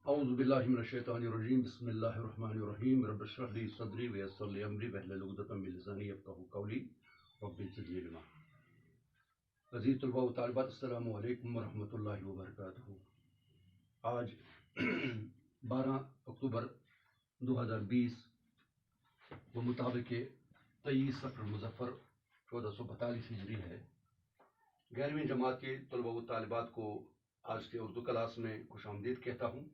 اعوذ باللہ من الشیطان الرجیم بسم اللہ الرحمن الرحیم رب اشرح لی صدری ویسر لی امری واحلل عقدۃ من لسانی یفقہوا قولی رب زدنی علما۔ عزیز طلباء و طالبات، السلام علیکم ورحمۃ اللہ وبرکاتہ۔ آج 12 اکتوبر 2020 بمطابق 23 صفر مظفر 1442 ہجری ہے۔ 11ویں جماعت کے طلباء و طالبات کو آج کے اردو کلاس میں خوش آمدید کہتا ہوں۔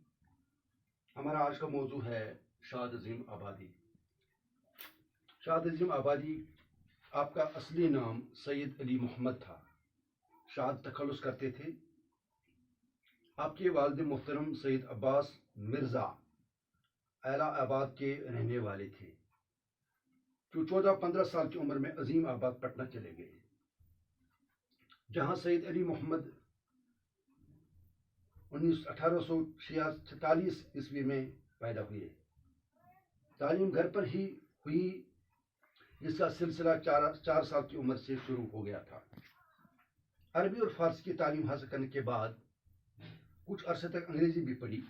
ہمارا آج کا موضوع ہے شاد عظیم آبادی۔ شاد عظیم آبادی، آپ کا اصلی نام سید علی محمد تھا۔ شاد تخلص کرتے تھے۔ آپ کے والد محترم سید عباس مرزا اعلیٰ آباد کے رہنے والے تھے، جو 14-15 سال کی عمر میں عظیم آباد پٹنہ چلے گئے، جہاں سید علی محمد 1846 عیسوی میں پیدا ہوئے۔ تعلیم گھر پر ہی ہوئی، جس کا سلسلہ 4 سال کی عمر سے شروع ہو گیا تھا۔ عربی اور فارسی کی تعلیم حاصل کرنے کے بعد کچھ عرصے تک انگریزی بھی پڑھی۔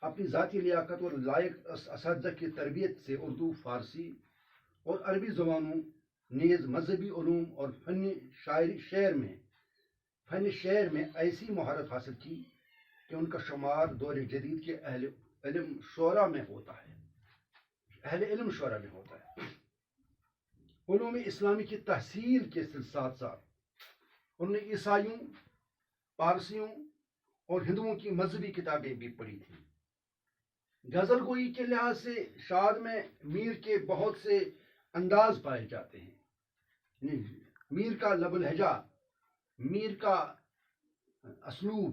اپنی ذاتی لیاقت اور لائق اساتذہ کی تربیت سے اردو، فارسی اور عربی زبانوں نیز مذہبی علوم اور فن شعر میں ایسی مہارت حاصل کی کہ ان کا شمار دور جدید کے اہل علم شعراء میں ہوتا ہے۔ علوم اسلامی کی تحصیل کے ساتھ ساتھ انہوں نے عیسائیوں، پارسیوں اور ہندوؤں کی مذہبی کتابیں بھی پڑھی تھیں۔ غزل گوئی کے لحاظ سے شاد میں میر کے بہت سے انداز پائے جاتے ہیں۔ میر کا لب لہجہ، میر کا اسلوب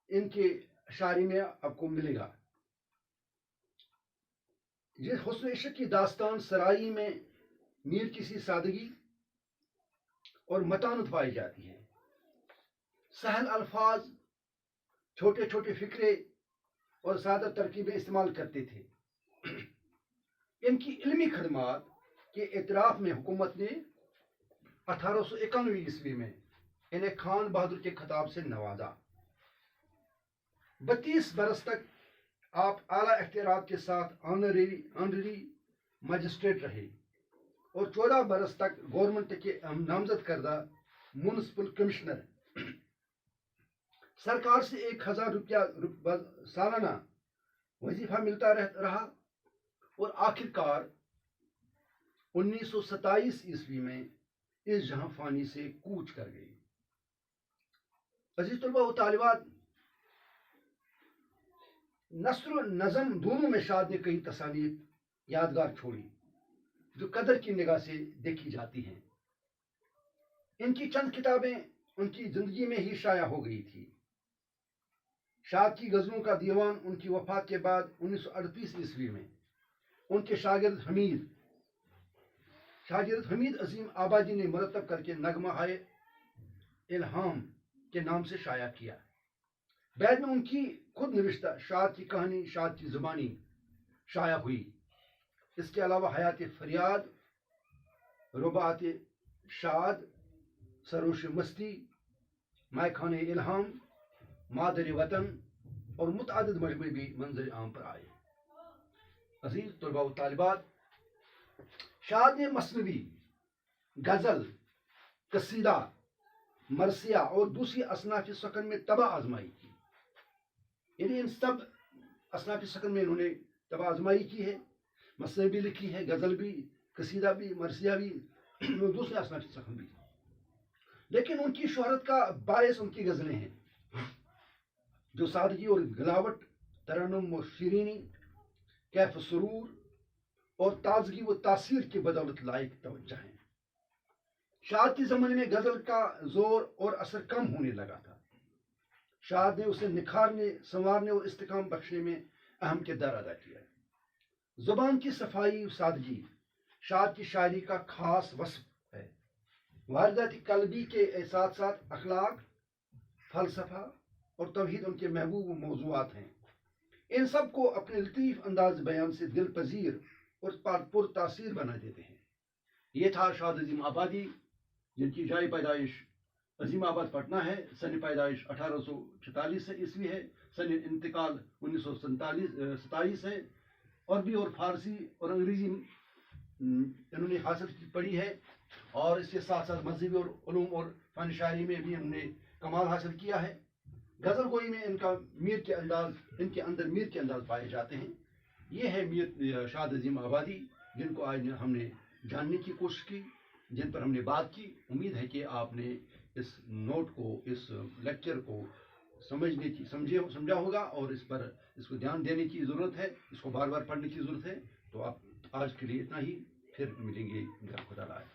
ان کے شاعری میں آپ کو ملے گا۔ یہ حسن عشق کی داستان سرائی میں میر کی سی سادگی اور متانت پائی جاتی ہے۔ سہل الفاظ، چھوٹے چھوٹے فقرے اور سادہ ترکیبیں استعمال کرتے تھے۔ ان کی علمی خدمات کے اعتراف میں حکومت نے 1891 عیسوی میں انہیں خان بہادر کے خطاب سے نوازا۔ 32 برس تک آپ اعلیٰ اختیارات کے ساتھ آنرری مجسٹریٹ رہے اور 14 برس تک گورنمنٹ کے نامزد کردہ میونسپل کمشنر۔ سرکار سے 1000 روپیہ سالانہ وظیفہ ملتا رہا اور آخر کار 1927 عیسوی میں اس جہاں فانی سے کوچ کر گئی۔ عزیز طلباء و طالبات، نثر و نظم دونوں میں شاد نے کئی تصانیف یادگار چھوڑی جو قدر کی نگاہ سے دیکھی جاتی ہیں۔ ان کی چند کتابیں ان کی زندگی میں ہی شائع ہو گئی تھی۔ شاد کی غزلوں کا دیوان ان کی وفات کے بعد 1938 عیسوی میں ان کے شاگرد حمید عظیم آبادی نے مرتب کر کے نغمہ ہائے الہام کے نام سے شائع کیا۔ بعد میں ان کی خود نوشتہ شاد کی کہانی، شاد کی زبانی شائع ہوئی۔ اس کے علاوہ حیات فریاد، رباعت شاد، سروش مستی، مائے خانے الہام، مادر وطن اور متعدد مجموعے بھی منظر عام پر آئے۔ عزیز طلباء و طالبات، شاد نے مثنوی، غزل، قصیدہ، مرثیہ اور دوسری اصناف سخن میں طبع آزمائی کی۔ یعنی ان سب اصناف سخن میں انہوں نے طبع آزمائی کی ہے۔ مثنوی بھی لکھی ہے، غزل بھی، قصیدہ بھی، مرثیہ بھی اور دوسرے اصناف سخن بھی۔ لیکن ان کی شہرت کا باعث ان کی غزلیں ہیں، جو سادگی اور گلاوٹ، ترنم و شیرینی، کیف و سرور اور تازگی و تاثیر کی بدولت لائق توجہ ہیں۔ شاد کے زمانے میں غزل کا زور اور اثر کم ہونے لگا تھا۔ شاد نے اسے نکھارنے، سنوارنے اور استحکام بخشنے میں اہم کردار ادا کیا۔ زبان کی صفائی و سادگی شاد کی شاعری کا خاص وصف ہے۔ وارداتی قلبی کے ساتھ ساتھ اخلاق، فلسفہ اور توحید ان کے محبوب موضوعات ہیں۔ ان سب کو اپنے لطیف انداز بیان سے دل پذیر اور پر تاثیر بنا دیتے ہیں۔ یہ تھا شاد عظیم آبادی، جن کی جائے پیدائش عظیم آباد پٹنہ ہے۔ سن پیدائش 1846 عیسوی ہے۔ سن انتقال 1927 ہے. عربی اور فارسی اور انگریزی انہوں نے حاصل کی پڑھی ہے، اور اس کے ساتھ ساتھ مذہبی اور علوم اور فن شاعری میں بھی انہوں نے کمال حاصل کیا ہے. غزل گوئی میں ان کے اندر میر کے انداز پائے جاتے ہیں. یہ ہے میر شاد عظیم آبادی، جن کو آج ہم نے جاننے کی کوشش کی، جن پر ہم نے بات کی. امید ہے کہ آپ نے اس نوٹ کو، اس لیکچر کو سمجھا ہوگا، اور اس کو دھیان دینے کی ضرورت ہے، اس کو بار بار پڑھنے کی ضرورت ہے. تو آپ آج کے لیے اتنا ہی، پھر ملیں گے، خدا رائے.